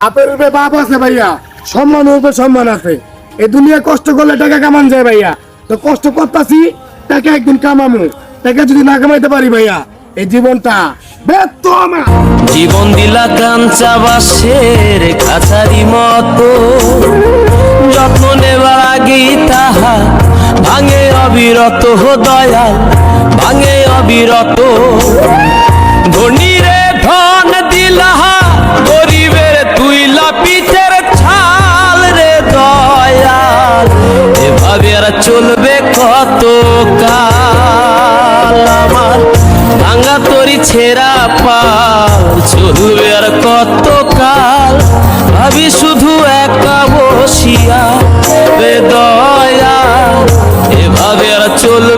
বাপের উপরে বাপ আছে ভাইয়া, সম্মানের উপরে সম্মান আছে। এই দুনিয়া কষ্ট করলে টাকা কামান যায় ভাইয়া, তো কষ্ট করতেছি, টাকা একদিন কামামু। টাকা যদি না কামাইতে পারি ভাইয়া, এই জীবনটা ব্যর্থ আমার। জীবন দিলা কাঞ্চা বাসের খাঁচারি মতো, যত্ন নেবার আগেই তাহা ভাঙে অবিরত। দয়াল ভাঙে অবিরত। ধনীরে ধন দিলা, গরিবের তুইলা পিঠের ছাল রে দয়াল। এভাবে আর চলবে কত কাল? আমার ভাঙা তরি ছেঁড়া পাল চলবে আর কত কাল? ভাবি শুধু একা বসিয়া রে দয়াল। এভাবে আর চলবে